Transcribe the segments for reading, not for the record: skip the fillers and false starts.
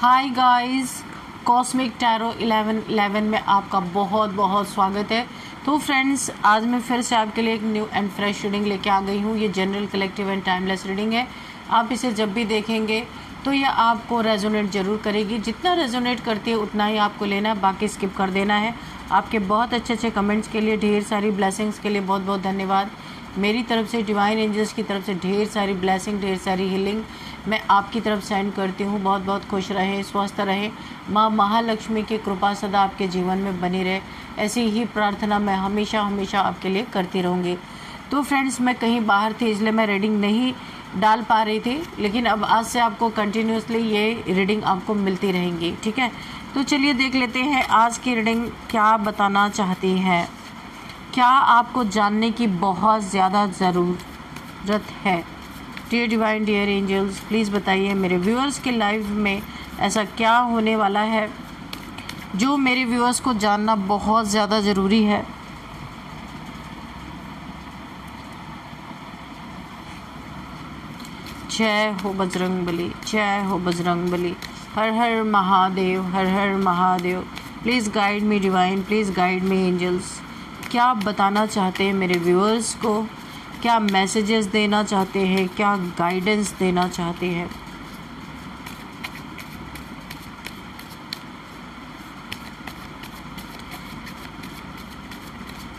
Hi guys, cosmic tarot 1111 में आपका बहुत बहुत स्वागत है। तो फ्रेंड्स, आज मैं फिर से आपके लिए एक न्यू एंड फ्रेश रीडिंग लेके आ गई हूँ। ये general, collective and timeless reading है। आप इसे जब भी देखेंगे तो यह आपको रेजोनेट ज़रूर करेगी। जितना रेजोनेट करती है उतना ही आपको लेना है, बाकी स्किप कर देना है। आपके बहुत अच्छे कमेंट्स के लिए, ढेर सारी ब्लेसिंग्स के लिए बहुत बहुत धन्यवाद। मेरी तरफ से, डिवाइन एंजल्स की तरफ से ढेर सारी ब्लेसिंग, ढेर सारी हीलिंग मैं आपकी तरफ सेंड करती हूँ। बहुत बहुत खुश रहें, स्वस्थ रहें। माँ महालक्ष्मी की कृपा सदा आपके जीवन में बनी रहे, ऐसी ही प्रार्थना मैं हमेशा हमेशा आपके लिए करती रहूँगी। तो फ्रेंड्स, मैं कहीं बाहर थी इसलिए मैं रीडिंग नहीं डाल पा रही थी, लेकिन अब आज से आपको कंटिन्यूसली ये रीडिंग आपको मिलती रहेंगी, ठीक है। तो चलिए देख लेते हैं आज की रीडिंग क्या बताना चाहती है। क्या आपको जानने की बहुत ज़्यादा ज़रूरत है? Dear divine, dear angels, please बताइए मेरे व्यूअर्स के लाइफ में ऐसा क्या होने वाला है जो मेरे व्यूअर्स को जानना बहुत ज़्यादा ज़रूरी है। जय हो बजरंगबली, जय हो बजरंगबली। हर हर महादेव, हर हर Mahadev. Please guide me divine, please guide me angels. क्या आप बताना चाहते हैं मेरे व्यूअर्स को? क्या मैसेजेस देना चाहते हैं? क्या गाइडेंस देना चाहते हैं?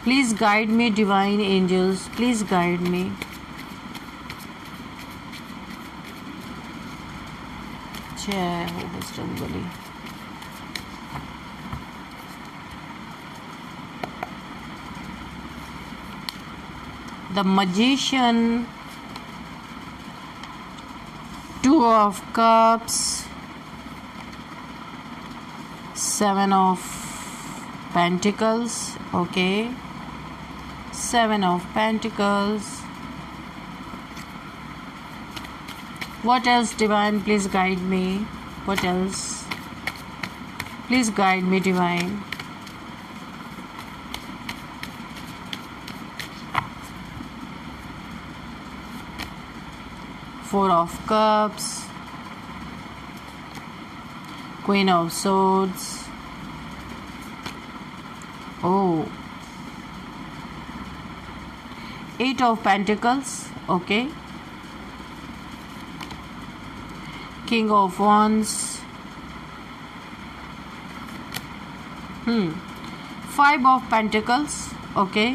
Please guide me divine angels, please guide me. जय हो Bajrangbali. The Magician, Two of Cups, Seven of Pentacles, okay, Seven of Pentacles. What else, Divine? Please guide me. What else? Please guide me, Divine. Four of Cups, Queen of Swords, Eight of Pentacles, okay, King of Wands, Five of Pentacles, okay,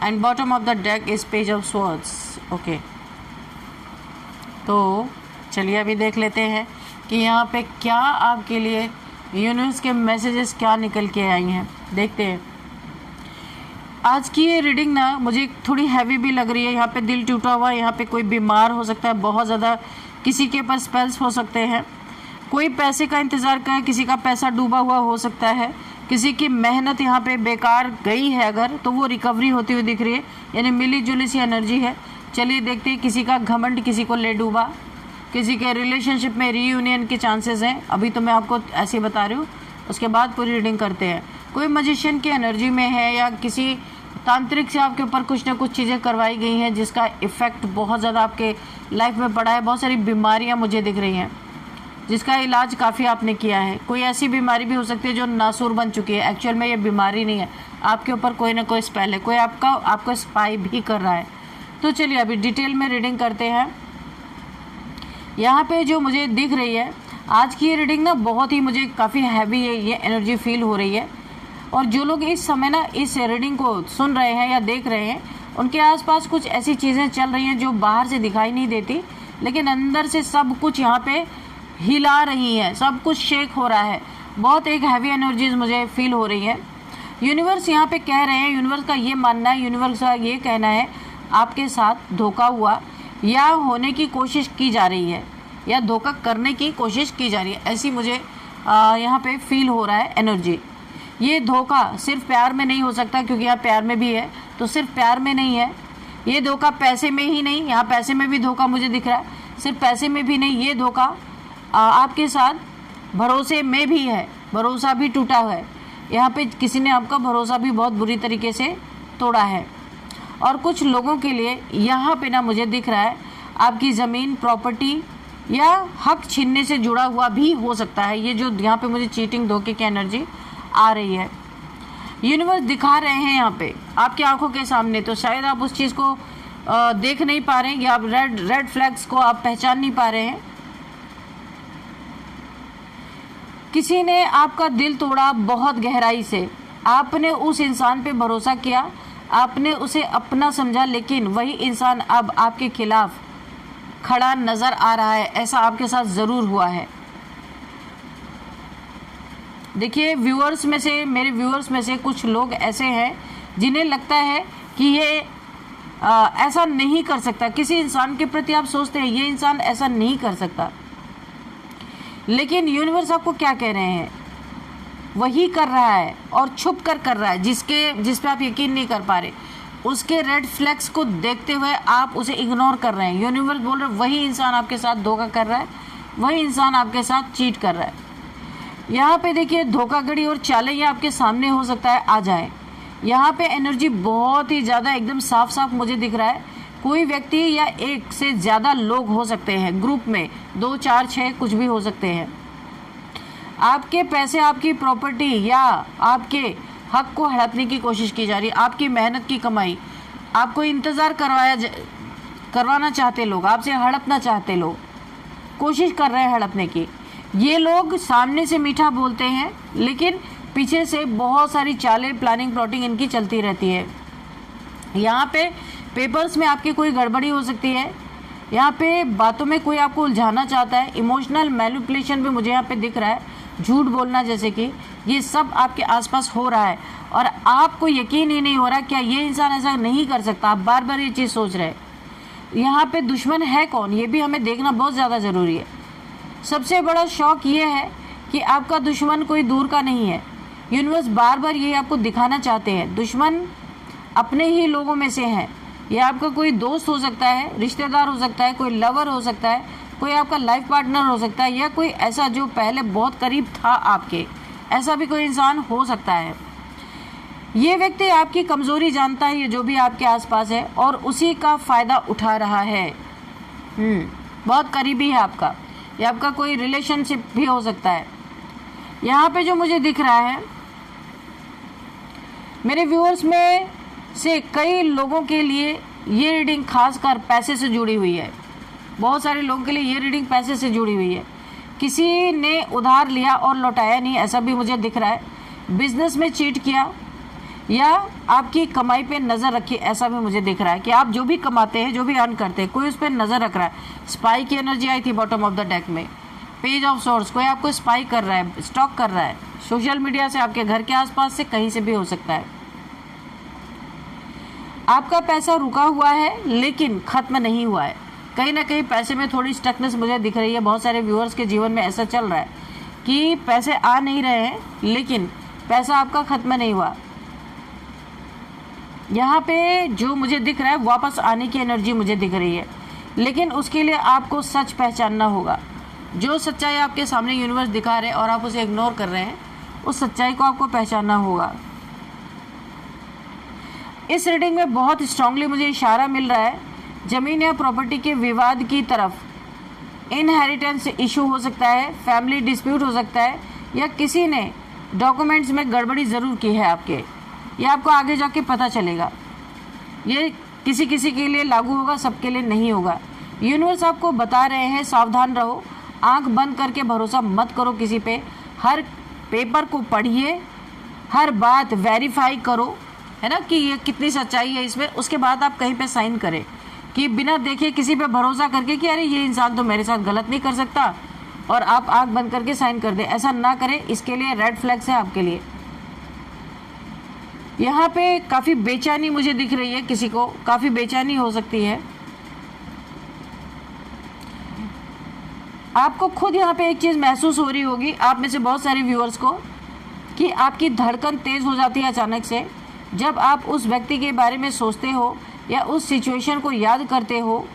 and bottom of the deck is Page of Swords, okay. तो चलिए अभी देख लेते हैं कि यहाँ पे क्या आपके लिए यूनिवर्स के मैसेजेस क्या निकल के आई हैं। देखते हैं। आज की ये रीडिंग ना मुझे थोड़ी हैवी भी लग रही है। यहाँ पे दिल टूटा हुआ है, यहाँ पे कोई बीमार हो सकता है, बहुत ज़्यादा किसी के पास स्पेल्स हो सकते हैं, कोई पैसे का इंतज़ार करे, किसी का पैसा डूबा हुआ हो सकता है, किसी की मेहनत यहाँ पे बेकार गई है अगर, तो वो रिकवरी होती हुई दिख रही है, यानी मिली जुली सी एनर्जी है। चलिए देखते हैं। किसी का घमंड किसी को ले डूबा, किसी के रिलेशनशिप में रीयूनियन के चांसेस हैं। अभी तो मैं आपको ऐसे ही बता रही हूँ, उसके बाद पूरी रीडिंग करते हैं। कोई मजिशियन की एनर्जी में है या किसी तांत्रिक से आपके ऊपर कुछ ना कुछ चीज़ें करवाई गई हैं जिसका इफ़ेक्ट बहुत ज़्यादा आपके लाइफ में पड़ा है। बहुत सारी बीमारियाँ मुझे दिख रही हैं जिसका इलाज काफ़ी आपने किया है। कोई ऐसी बीमारी भी हो सकती है जो नासूर बन चुकी है। एक्चुअल में ये बीमारी नहीं है, आपके ऊपर कोई ना कोई स्पेल है, कोई आपको स्पाई भी कर रहा है। तो चलिए अभी डिटेल में रीडिंग करते हैं। यहाँ पे जो मुझे दिख रही है आज की ये रीडिंग ना बहुत ही मुझे काफ़ी हैवी है, ये एनर्जी फील हो रही है। और जो लोग इस समय ना इस रीडिंग को सुन रहे हैं या देख रहे हैं, उनके आसपास कुछ ऐसी चीज़ें चल रही हैं जो बाहर से दिखाई नहीं देती, लेकिन अंदर से सब कुछ यहाँ पे हिला रही हैं, सब कुछ शेक हो रहा है। बहुत एक हैवी एनर्जीज मुझे फील हो रही है। यूनिवर्स यहाँ पे कह रहे हैं, यूनिवर्स का ये मानना है, यूनिवर्स का ये कहना है आपके साथ धोखा हुआ या होने की कोशिश की जा रही है या धोखा करने की कोशिश की जा रही है, ऐसी मुझे यहाँ पे फील हो रहा है एनर्जी। ये धोखा सिर्फ प्यार में नहीं हो सकता, क्योंकि यहाँ प्यार में भी है, तो सिर्फ प्यार में नहीं है ये धोखा, पैसे में ही नहीं, यहाँ पैसे में भी धोखा मुझे दिख रहा है, सिर्फ पैसे में भी नहीं, ये धोखा आपके साथ भरोसे में भी है, भरोसा भी टूटा है। यहाँ पे किसी ने आपका भरोसा भी बहुत बुरी तरीके से तोड़ा है। और कुछ लोगों के लिए यहाँ पे ना मुझे दिख रहा है आपकी ज़मीन, प्रॉपर्टी या हक छीनने से जुड़ा हुआ भी हो सकता है। ये जो यहाँ पे मुझे चीटिंग, धोखे की एनर्जी आ रही है, यूनिवर्स दिखा रहे हैं यहाँ पे आपकी आंखों के सामने, तो शायद आप उस चीज़ को देख नहीं पा रहे हैं, या आप रेड फ्लैग्स को आप पहचान नहीं पा रहे हैं। किसी ने आपका दिल तोड़ा बहुत गहराई से, आपने उस इंसान पे भरोसा किया, आपने उसे अपना समझा, लेकिन वही इंसान अब आपके खिलाफ खड़ा नज़र आ रहा है। ऐसा आपके साथ ज़रूर हुआ है। देखिए, व्यूअर्स में से, मेरे व्यूअर्स में से कुछ लोग ऐसे हैं जिन्हें लगता है कि ये ऐसा नहीं कर सकता। किसी इंसान के प्रति आप सोचते हैं ये इंसान ऐसा नहीं कर सकता, लेकिन यूनिवर्स आपको क्या कह रहे हैं, वही कर रहा है और छुप कर रहा है, जिस पे आप यकीन नहीं कर पा रहे। उसके रेड फ्लैग्स को देखते हुए आप उसे इग्नोर कर रहे हैं। यूनिवर्स बोल रहे वही इंसान आपके साथ धोखा कर रहा है, वही इंसान आपके साथ चीट कर रहा है। यहाँ पे देखिए, धोखाधड़ी और चालें ये आपके सामने हो सकता है आ जाए। यहाँ पे एनर्जी बहुत ही ज़्यादा एकदम साफ साफ मुझे दिख रहा है। कोई व्यक्ति या एक से ज़्यादा लोग हो सकते हैं ग्रुप में, 2, 4, 6 कुछ भी हो सकते हैं। आपके पैसे, आपकी प्रॉपर्टी या आपके हक को हड़पने की कोशिश की जा रही है। आपकी मेहनत की कमाई, आपको इंतज़ार करवाना चाहते लोग, आपसे हड़पना चाहते लोग, कोशिश कर रहे हैं हड़पने की। ये लोग सामने से मीठा बोलते हैं, लेकिन पीछे से बहुत सारी चालें, प्लानिंग, प्लॉटिंग इनकी चलती रहती है। यहाँ पे पेपर्स में आपकी कोई गड़बड़ी हो सकती है। यहाँ पे बातों में कोई आपको उलझाना चाहता है। इमोशनल मैनिपुलेशन भी मुझे यहाँ पे दिख रहा है, झूठ बोलना जैसे कि, ये सब आपके आसपास हो रहा है और आपको यकीन ही नहीं हो रहा क्या ये इंसान ऐसा नहीं कर सकता। आप बार बार ये चीज़ सोच रहे हैं। यहाँ पे दुश्मन है कौन, ये भी हमें देखना बहुत ज़्यादा ज़रूरी है। सबसे बड़ा शौक ये है कि आपका दुश्मन कोई दूर का नहीं है। यूनिवर्स बार बार ये आपको दिखाना चाहते हैं, दुश्मन अपने ही लोगों में से हैं। ये आपका कोई दोस्त हो सकता है, रिश्तेदार हो सकता है, कोई लवर हो सकता है, कोई आपका लाइफ पार्टनर हो सकता है, या कोई ऐसा जो पहले बहुत करीब था आपके, ऐसा भी कोई इंसान हो सकता है। ये व्यक्ति आपकी कमज़ोरी जानता है, ये जो भी आपके आसपास है, और उसी का फ़ायदा उठा रहा है। बहुत करीबी है आपका, या आपका कोई रिलेशनशिप भी हो सकता है। यहाँ पे जो मुझे दिख रहा है, मेरे व्यूअर्स में से कई लोगों के लिए ये रीडिंग खासकर पैसे से जुड़ी हुई है। बहुत सारे लोगों के लिए ये रीडिंग पैसे से जुड़ी हुई है। किसी ने उधार लिया और लौटाया नहीं, ऐसा भी मुझे दिख रहा है। बिजनेस में चीट किया या आपकी कमाई पे नज़र रखी, ऐसा भी मुझे दिख रहा है कि आप जो भी कमाते हैं, जो भी अर्न करते हैं, कोई उस पर नज़र रख रहा है। स्पाई की एनर्जी आई थी बॉटम ऑफ द डेक में। पेज ऑफ सोर्स, कोई आपको स्पाई कर रहा है, स्टॉक कर रहा है। सोशल मीडिया से, आपके घर के आसपास से, कहीं से भी हो सकता है। आपका पैसा रुका हुआ है लेकिन ख़त्म नहीं हुआ है। कहीं ना कहीं पैसे में थोड़ी स्टकनेस मुझे दिख रही है। बहुत सारे व्यूअर्स के जीवन में ऐसा चल रहा है कि पैसे आ नहीं रहे हैं, लेकिन पैसा आपका ख़त्म नहीं हुआ। यहाँ पे जो मुझे दिख रहा है, वापस आने की एनर्जी मुझे दिख रही है, लेकिन उसके लिए आपको सच पहचानना होगा। जो सच्चाई आपके सामने यूनिवर्स दिखा रहे हैं और आप उसे इग्नोर कर रहे हैं, उस सच्चाई को आपको पहचानना होगा। इस रीडिंग में बहुत स्ट्रांगली मुझे इशारा मिल रहा है ज़मीन या प्रॉपर्टी के विवाद की तरफ। इनहेरिटेंस इशू हो सकता है, फैमिली डिस्प्यूट हो सकता है, या किसी ने डॉक्यूमेंट्स में गड़बड़ी ज़रूर की है आपके। ये आपको आगे जाके पता चलेगा। ये किसी किसी के लिए लागू होगा, सबके लिए नहीं होगा। यूनिवर्स आपको बता रहे हैं सावधान रहो, आंख बंद करके भरोसा मत करो किसी पे। हर पेपर को पढ़िए, हर बात वेरीफाई करो, है ना, कि ये कितनी सच्चाई है इसमें। उसके बाद आप कहीं पे साइन करें, कि बिना देखे किसी पे भरोसा करके कि अरे ये इंसान तो मेरे साथ गलत नहीं कर सकता, और आप आंख बंद करके साइन कर दें। ऐसा ना करें, इसके लिए रेड फ्लैग्स है आपके लिए। यहाँ पे काफ़ी बेचैनी मुझे दिख रही है, किसी को काफ़ी बेचैनी हो सकती है। आपको खुद यहाँ पे एक चीज़ महसूस हो रही होगी, आप में से बहुत सारे व्यूअर्स को, कि आपकी धड़कन तेज़ हो जाती है अचानक से जब आप उस व्यक्ति के बारे में सोचते हो या उस सिचुएशन को याद करते हो।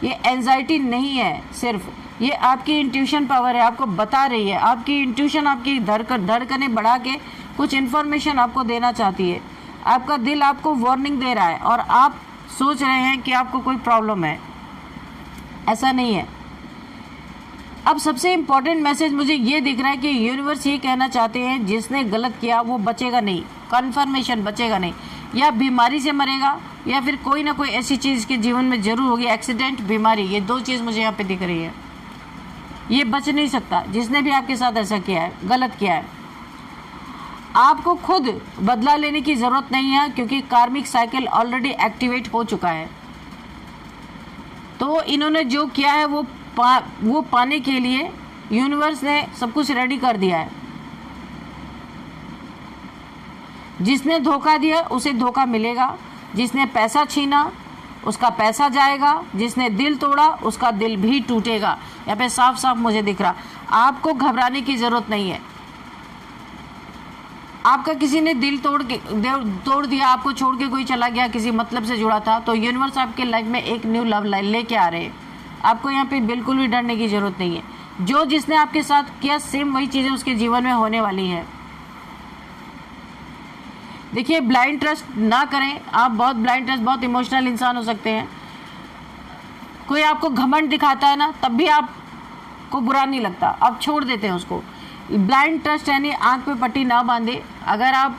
ये एंजाइटी नहीं है, सिर्फ ये आपकी इंट्यूशन पावर है, आपको बता रही है। आपकी इंट्यूशन आपकी धड़कनें बढ़ा के कुछ इन्फॉर्मेशन आपको देना चाहती है। आपका दिल आपको वार्निंग दे रहा है और आप सोच रहे हैं कि आपको कोई प्रॉब्लम है। ऐसा नहीं है। अब सबसे इम्पोर्टेंट मैसेज मुझे ये दिख रहा है कि यूनिवर्स ये कहना चाहते हैं जिसने गलत किया वो बचेगा नहीं, कन्फर्मेशन बचेगा नहीं, या बीमारी से मरेगा या फिर कोई ना कोई ऐसी चीज़ के जीवन में जरूर होगी, एक्सीडेंट, बीमारी, ये दो चीज़ मुझे यहाँ पे दिख रही है। ये बच नहीं सकता जिसने भी आपके साथ ऐसा किया है, गलत किया है। आपको खुद बदला लेने की ज़रूरत नहीं है क्योंकि कार्मिक साइकिल ऑलरेडी एक्टिवेट हो चुका है। तो इन्होंने जो किया है वो पाने के लिए यूनिवर्स ने सब कुछ रेडी कर दिया है। जिसने धोखा दिया उसे धोखा मिलेगा, जिसने पैसा छीना उसका पैसा जाएगा, जिसने दिल तोड़ा उसका दिल भी टूटेगा। यहाँ पे साफ साफ मुझे दिख रहा। आपको घबराने की ज़रूरत नहीं है। आपका किसी ने दिल तोड़ दिया, आपको छोड़ के कोई चला गया, किसी मतलब से जुड़ा था, तो यूनिवर्स आपके लाइफ में एक न्यू लव लाइन लेके आ रहे हैं। आपको यहाँ पे बिल्कुल भी डरने की ज़रूरत नहीं है। जो जिसने आपके साथ किया सेम वही चीज़ें उसके जीवन में होने वाली है। देखिए, ब्लाइंड ट्रस्ट ना करें। आप बहुत ब्लाइंड ट्रस्ट, बहुत इमोशनल इंसान हो सकते हैं। कोई आपको घमंड दिखाता है ना, तब भी आपको बुरा नहीं लगता, आप छोड़ देते हैं उसको। ब्लाइंड ट्रस्ट यानी आंख पे पट्टी ना बांधे। अगर आप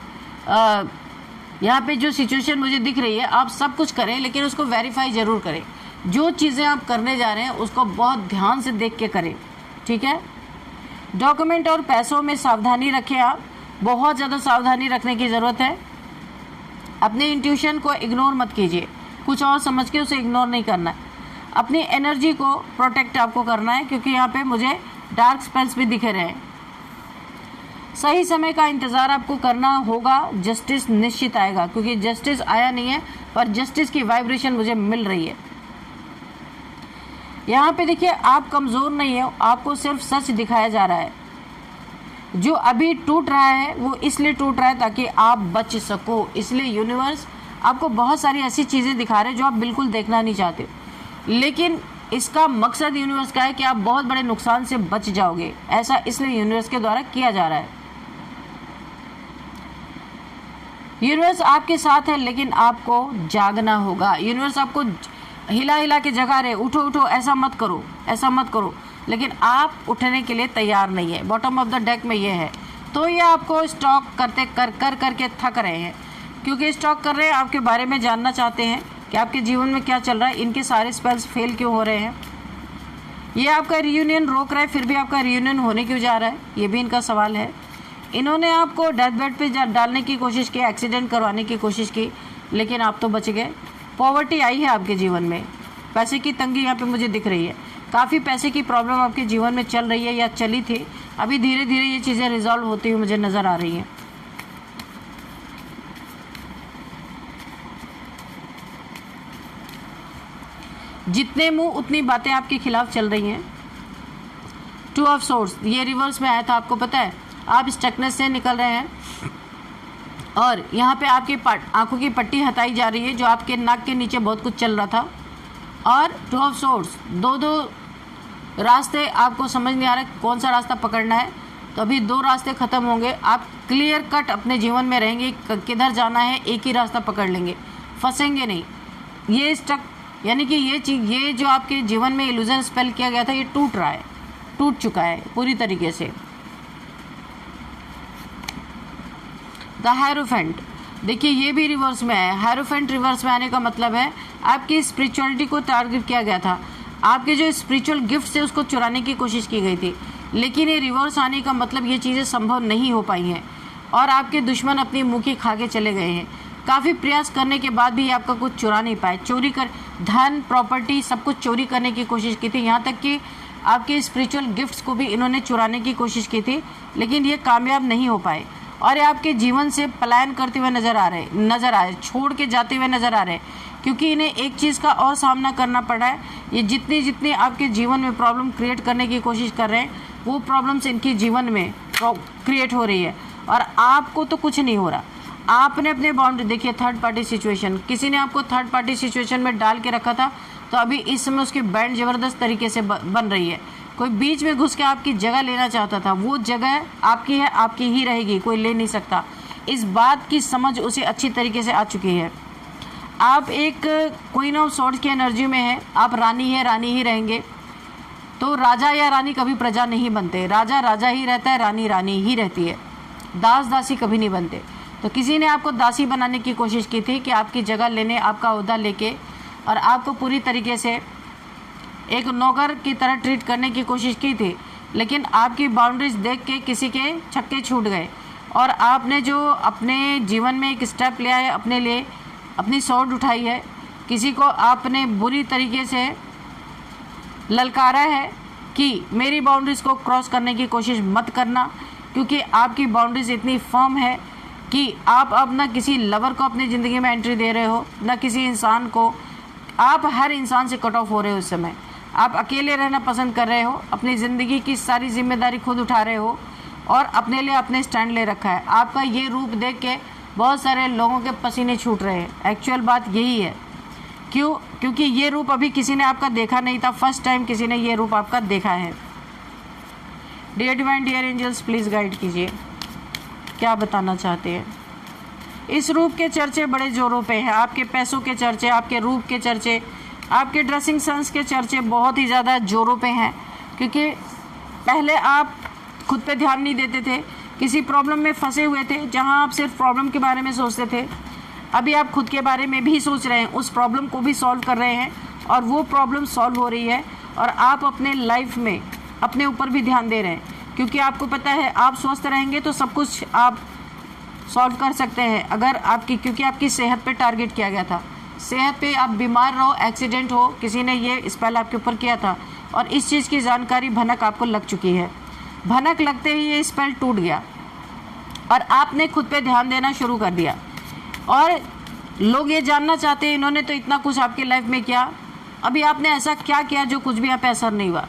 यहाँ पे जो सिचुएशन मुझे दिख रही है, आप सब कुछ करें लेकिन उसको वेरीफाई ज़रूर करें। जो चीज़ें आप करने जा रहे हैं उसको बहुत ध्यान से देख के करें, ठीक है। डॉक्यूमेंट और पैसों में सावधानी रखें। आप बहुत ज़्यादा सावधानी रखने की ज़रूरत है। अपने इंट्यूशन को इग्नोर मत कीजिए, कुछ और समझ के उसे इग्नोर नहीं करना है। अपनी एनर्जी को प्रोटेक्ट आपको करना है क्योंकि यहाँ पे मुझे डार्क स्पेल्स भी दिख रहे हैं। सही समय का इंतज़ार आपको करना होगा। जस्टिस निश्चित आएगा क्योंकि जस्टिस आया नहीं है, पर जस्टिस की वाइब्रेशन मुझे मिल रही है। यहाँ पे देखिए, आप कमज़ोर नहीं हो, आपको सिर्फ सच दिखाया जा रहा है। जो अभी टूट रहा है वो इसलिए टूट रहा है ताकि आप बच सको। इसलिए यूनिवर्स आपको बहुत सारी ऐसी चीज़ें दिखा रहे हैं जो आप बिल्कुल देखना नहीं चाहते, लेकिन इसका मकसद यूनिवर्स का है कि आप बहुत बड़े नुकसान से बच जाओगे। ऐसा इसलिए यूनिवर्स के द्वारा किया जा रहा है। यूनिवर्स आपके साथ है लेकिन आपको जागना होगा। यूनिवर्स आपको हिला हिला के जगा रहे, उठो उठो, ऐसा मत करो, ऐसा मत करो, लेकिन आप उठने के लिए तैयार नहीं है। बॉटम ऑफ द डेक में ये है। तो ये आपको स्टॉक करके थक रहे हैं, क्योंकि स्टॉक कर रहे हैं, आपके बारे में जानना चाहते हैं कि आपके जीवन में क्या चल रहा है, इनके सारे स्पेल्स फेल क्यों हो रहे हैं, ये आपका रियूनियन रोक रहा है, फिर भी आपका रियूनियन होने क्यों जा रहा है, ये भी इनका सवाल है। इन्होंने आपको डेथ बेड पे डालने की कोशिश की, एक्सीडेंट करवाने की कोशिश की, लेकिन आप तो बच गए। पॉवर्टी आई है आपके जीवन में, पैसे की तंगी यहाँ पे मुझे दिख रही है। काफ़ी पैसे की प्रॉब्लम आपके जीवन में चल रही है या चली थी, अभी धीरे धीरे ये चीज़ें रिजॉल्व होती हुई मुझे नज़र आ रही हैं। जितने मुंह उतनी बातें आपके खिलाफ चल रही हैं। 2 ऑफ सोर्ड्स, ये रिवर्स में आया था, आपको पता है। आप स्टकनेस से निकल रहे हैं और यहाँ पे आपके आंखों की पट्टी हटाई जा रही है, जो आपके नाक के नीचे बहुत कुछ चल रहा था। और 2 ऑफ सोर्ड्स, दो रास्ते, आपको समझ नहीं आ रहा कौन सा रास्ता पकड़ना है, तो अभी 2 रास्ते ख़त्म होंगे। आप क्लियर कट अपने जीवन में रहेंगे, किधर जाना है एक ही रास्ता पकड़ लेंगे, फंसेंगे नहीं। ये स्टक यानी कि ये जो आपके जीवन में इल्यूजन स्पेल किया गया था, ये टूट रहा है, टूट चुका है पूरी तरीके से। द हायरोफेंट, देखिए ये भी रिवर्स में है। हायरोफेंट रिवर्स में आने का मतलब है आपकी स्पिरिचुअलिटी को टारगेट किया गया था, आपके जो स्पिरिचुअल गिफ्ट है उसको चुराने की कोशिश की गई थी, लेकिन ये रिवर्स आने का मतलब ये चीज़ें संभव नहीं हो पाई हैं और आपके दुश्मन अपनी मुखी खा के चले गए हैं। काफ़ी प्रयास करने के बाद भी आपका कुछ चुरा नहीं पाए। चोरी कर, धन, प्रॉपर्टी, सब कुछ चोरी करने की कोशिश की थी, यहाँ तक कि आपके स्पिरिचुअल गिफ्ट्स को भी इन्होंने चुराने की कोशिश की थी, लेकिन ये कामयाब नहीं हो पाए और ये आपके जीवन से पलायन करते हुए नज़र आए, छोड़ के जाते हुए नज़र आ रहे हैं, क्योंकि इन्हें एक चीज़ का और सामना करना पड़ा है। ये जितनी आपके जीवन में प्रॉब्लम क्रिएट करने की कोशिश कर रहे हैं, वो प्रॉब्लम्स इनके जीवन में क्रिएट हो रही है और आपको तो कुछ नहीं हो रहा। आपने अपने बाउंड्री, देखिए थर्ड पार्टी सिचुएशन, किसी ने आपको थर्ड पार्टी सिचुएशन में डाल के रखा था, तो अभी इस समय उसकी बैंड ज़बरदस्त तरीके से बन रही है। कोई बीच में घुस के आपकी जगह लेना चाहता था, वो जगह आपकी है, आपकी ही रहेगी, कोई ले नहीं सकता। इस बात की समझ उसे अच्छी तरीके से आ चुकी है। आप एक क्वीन ऑफ सॉर्ड्स की एनर्जी में है, आप रानी है, रानी ही रहेंगे। तो राजा या रानी कभी प्रजा नहीं बनते, राजा राजा ही रहता है, रानी रानी ही रहती है, दास दासी कभी नहीं बनते। तो किसी ने आपको दासी बनाने की कोशिश की थी कि आपकी जगह लेने, आपका ओहदा लेके और आपको पूरी तरीके से एक नौकर की तरह ट्रीट करने की कोशिश की थी, लेकिन आपकी बाउंड्रीज देख के किसी के छक्के छूट गए और आपने जो अपने जीवन में एक स्टेप लिया है, अपने लिए अपनी स्वॉर्ड उठाई है, किसी को आपने बुरी तरीके से ललकारा है कि मेरी बाउंड्रीज़ को क्रॉस करने की कोशिश मत करना, क्योंकि आपकी बाउंड्रीज इतनी फर्म है कि आप अब ना किसी लवर को अपनी ज़िंदगी में एंट्री दे रहे हो, ना किसी इंसान को, आप हर इंसान से कट ऑफ हो रहे हो। उस समय आप अकेले रहना पसंद कर रहे हो, अपनी ज़िंदगी की सारी जिम्मेदारी खुद उठा रहे हो और अपने लिए अपने स्टैंड ले रखा है। आपका ये रूप देख के बहुत सारे लोगों के पसीने छूट रहे हैं। एक्चुअल बात यही है। क्यों? क्योंकि ये रूप अभी किसी ने आपका देखा नहीं था, फर्स्ट टाइम किसी ने ये रूप आपका देखा है। Dear divine, dear angels, please guide कीजिए, क्या बताना चाहते हैं। इस रूप के चर्चे बड़े जोरों पे हैं, आपके पैसों के चर्चे, आपके रूप के चर्चे, आपके ड्रेसिंग सेंस के चर्चे बहुत ही ज़्यादा जोरों पे हैं, क्योंकि पहले आप खुद पे ध्यान नहीं देते थे, किसी प्रॉब्लम में फंसे हुए थे जहां आप सिर्फ प्रॉब्लम के बारे में सोचते थे। अभी आप खुद के बारे में भी सोच रहे हैं, उस प्रॉब्लम को भी सॉल्व कर रहे हैं और वो प्रॉब्लम सॉल्व हो रही है और आप अपने लाइफ में अपने ऊपर भी ध्यान दे रहे हैं, क्योंकि आपको पता है आप स्वस्थ रहेंगे तो सब कुछ आप सॉल्व कर सकते हैं। अगर आपकी, क्योंकि आपकी सेहत पे टारगेट किया गया था, सेहत पे आप बीमार रहो, एक्सीडेंट हो, किसी ने ये स्पेल आपके ऊपर किया था और इस चीज़ की जानकारी भनक आपको लग चुकी है। भनक लगते ही ये स्पेल टूट गया और आपने खुद पे ध्यान देना शुरू कर दिया और लोग ये जानना चाहते हैं, इन्होंने तो इतना कुछ आपकी लाइफ में किया, अभी आपने ऐसा क्या किया जो कुछ भी यहाँ पे असर नहीं हुआ।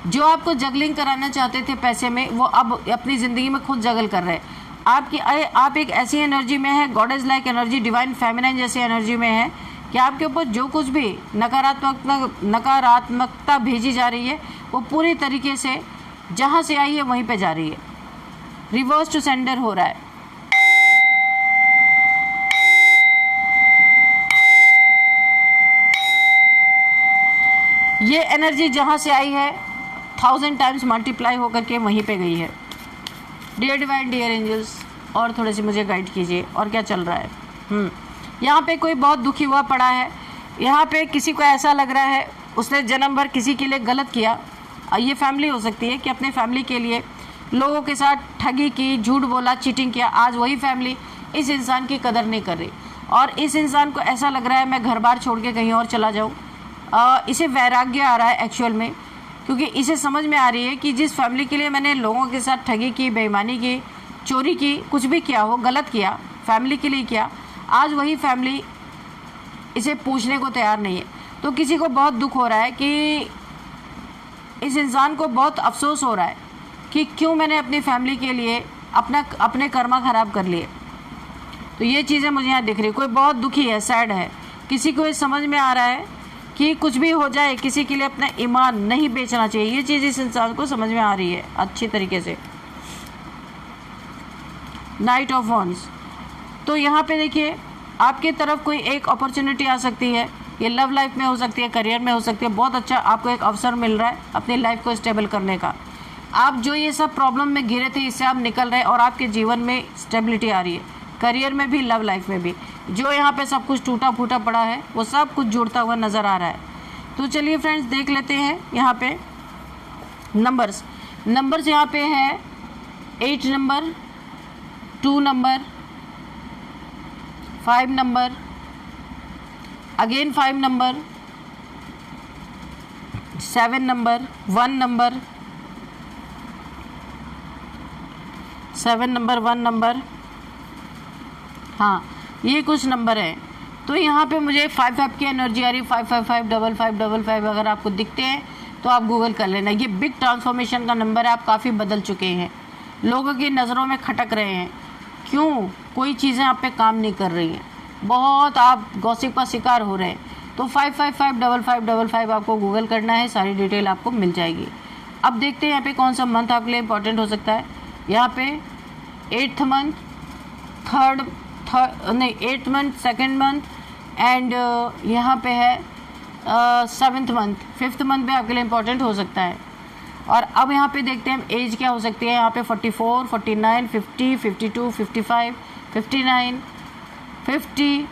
जो आपको जगलिंग कराना चाहते थे पैसे में, वो अब अपनी ज़िंदगी में खुद जगल कर रहे हैं। आप एक ऐसी एनर्जी में है, goddess like energy, divine feminine जैसी एनर्जी में है कि आपके ऊपर जो कुछ भी नकारात्मकता भेजी जा रही है वो पूरी तरीके से जहाँ से आई है वहीं पे जा रही है, रिवर्स टू सेंडर हो रहा है। ये एनर्जी जहाँ से आई है 1000 टाइम्स मल्टीप्लाई होकर के वहीं पे गई है। डियर डिवाइन, डियर एंजल्स, और थोड़े से मुझे गाइड कीजिए और क्या चल रहा है। यहाँ पे कोई बहुत दुखी हुआ पड़ा है, यहाँ पे किसी को ऐसा लग रहा है उसने जन्म भर किसी के लिए गलत किया। ये फैमिली हो सकती है कि अपने फैमिली के लिए लोगों के साथ ठगी की, झूठ बोला, चीटिंग किया। आज वही फैमिली इस इंसान की कदर नहीं कर रही और इस इंसान को ऐसा लग रहा है मैं घर बार छोड़ के कहीं और चला जाऊँ। इसे वैराग्य आ रहा है एक्चुअल में, क्योंकि इसे समझ में आ रही है कि जिस फैमिली के लिए मैंने लोगों के साथ ठगी की, बेईमानी की, चोरी की, कुछ भी किया हो, गलत किया, फैमिली के लिए किया, आज वही फैमिली इसे पूछने को तैयार नहीं है। तो किसी को बहुत दुख हो रहा है कि इस इंसान को बहुत अफसोस हो रहा है कि क्यों मैंने अपनी फैमिली के लिए अपने कर्मा ख़राब कर लिए। तो ये चीज़ें मुझे यहाँ दिख रही। कोई बहुत दुखी है, सैड है, किसी को ये समझ में आ रहा है कि कुछ भी हो जाए किसी के लिए अपना ईमान नहीं बेचना चाहिए। ये चीज़ इस इंसान को समझ में आ रही है अच्छी तरीके से। नाइट ऑफ वॉन्ड्स, तो यहाँ पे देखिए आपकी तरफ कोई एक अपॉर्चुनिटी आ सकती है। ये लव लाइफ में हो सकती है, करियर में हो सकती है। बहुत अच्छा आपको एक अवसर मिल रहा है अपनी लाइफ को स्टेबल करने का। आप जो ये सब प्रॉब्लम में घिरे थे इससे आप निकल रहे हैं और आपके जीवन में स्टेबिलिटी आ रही है, करियर में भी, लव लाइफ में भी। जो यहाँ पे सब कुछ टूटा फूटा पड़ा है वो सब कुछ जुड़ता हुआ नज़र आ रहा है। तो चलिए फ्रेंड्स देख लेते हैं यहाँ पे नंबर्स यहाँ पे है 8 number, 2 number, 5 number, again 5 number, 7 number, 1 number, 7 number, 1 number. हाँ, ये कुछ नंबर है। तो यहाँ पे मुझे 5 की एनर्जी आ रही है। 5555555 अगर आपको दिखते हैं तो आप गूगल कर लेना। ये बिग ट्रांसफॉर्मेशन का नंबर है। आप काफ़ी बदल चुके हैं, लोगों की नज़रों में खटक रहे हैं। क्यों? कोई चीज़ें आप पे काम नहीं कर रही हैं, बहुत आप गॉसिप का शिकार हो रहे हैं। तो 5555555 आपको गूगल करना है, सारी डिटेल आपको मिल जाएगी। अब देखते हैं यहाँ पे कौन सा मंथ आपके लिए इंपॉर्टेंट हो सकता है। यहाँ पे 8th month, 8th month, 2nd month and यहाँ पे है 7th मंथ, 5th मंथ भी आपके लिए इम्पोर्टेंट हो सकता है। और अब यहाँ पे देखते हैं एज क्या हो सकती है। यहाँ पे 44, 49, 50, 52, 55, 59, 50,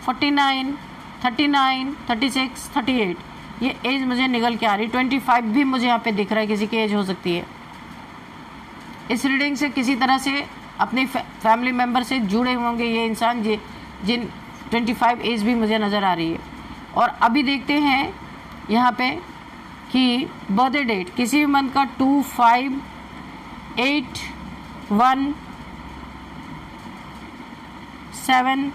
49, 39, 36, 38, ये एज मुझे निकल के आ रही। 25 भी मुझे यहाँ पे दिख रहा है, किसी की एज हो सकती है। इस रीडिंग से किसी तरह से अपने फैमिली मेम्बर से जुड़े होंगे ये इंसान जिन 25 एज भी मुझे नज़र आ रही है। और अभी देखते हैं यहाँ पे कि बर्थडे डेट किसी भी मंथ का 2, 5, 8, 1, 7,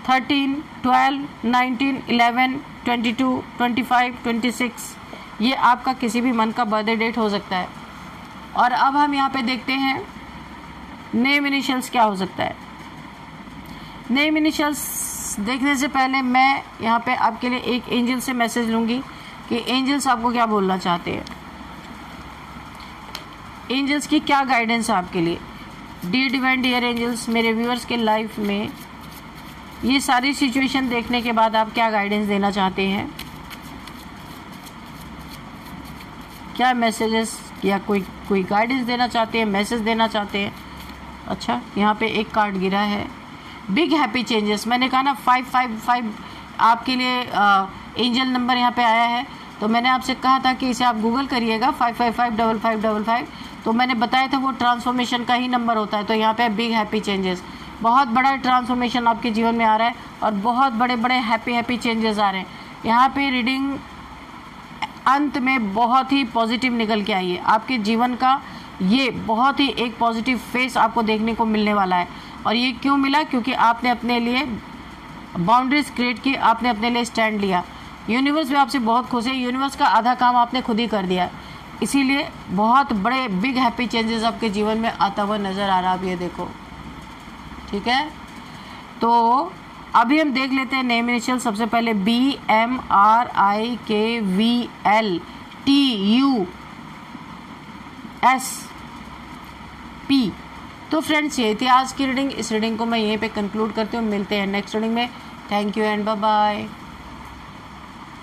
13, 12, 19, 11, 22, 25, 26, ये आपका किसी भी मंथ का बर्थडे डेट हो सकता है। और अब हम यहाँ पे देखते हैं नेम इनिशियल्स क्या हो सकता है। नेम इनिशियल्स देखने से पहले मैं यहाँ पे आपके लिए एक एंजल से मैसेज लूँगी कि एंजल्स आपको क्या बोलना चाहते हैं, एंजल्स की क्या गाइडेंस है आपके लिए। डियर डिवाइन डियर एंजल्स, मेरे व्यूअर्स के लाइफ में ये सारी सिचुएशन देखने के बाद आप क्या गाइडेंस देना चाहते हैं, क्या मैसेजेस या कोई गाइडेंस देना चाहते हैं, मैसेज देना चाहते हैं। अच्छा, यहाँ पे एक कार्ड गिरा है, बिग हैप्पी चेंजेस। मैंने कहा ना 555 आपके लिए एंजल नंबर यहाँ पे आया है, तो मैंने आपसे कहा था कि इसे आप गूगल करिएगा 5555555, तो मैंने बताया था वो ट्रांसफॉर्मेशन का ही नंबर होता है। तो यहाँ पे बिग हैप्पी चेंजेस, बहुत बड़ा ट्रांसफॉर्मेशन आपके जीवन में आ रहा है और बहुत बड़े बड़े हैप्पी चेंजेस आ रहे हैं। यहाँ पे रीडिंग अंत में बहुत ही पॉजिटिव निकल के आई है। आपके जीवन का ये बहुत ही एक पॉजिटिव फेस आपको देखने को मिलने वाला है। और ये क्यों मिला? क्योंकि आपने अपने लिए बाउंड्रीज क्रिएट की, आपने अपने लिए स्टैंड लिया। यूनिवर्स भी आपसे बहुत खुश है, यूनिवर्स का आधा काम आपने खुद ही कर दिया, इसीलिए बहुत बड़े बिग हैप्पी चेंजेस आपके जीवन में आता हुआ नज़र आ रहा है। अब ये देखो, ठीक है। तो अभी हम देख लेते हैं नेम इनिशियल। सबसे पहले BMRIKVLTUSP। तो फ्रेंड्स, ये थी आज की रीडिंग। इस रीडिंग को मैं यहीं पे कंक्लूड करती हूँ। मिलते हैं नेक्स्ट रीडिंग में। Thank you and bye bye.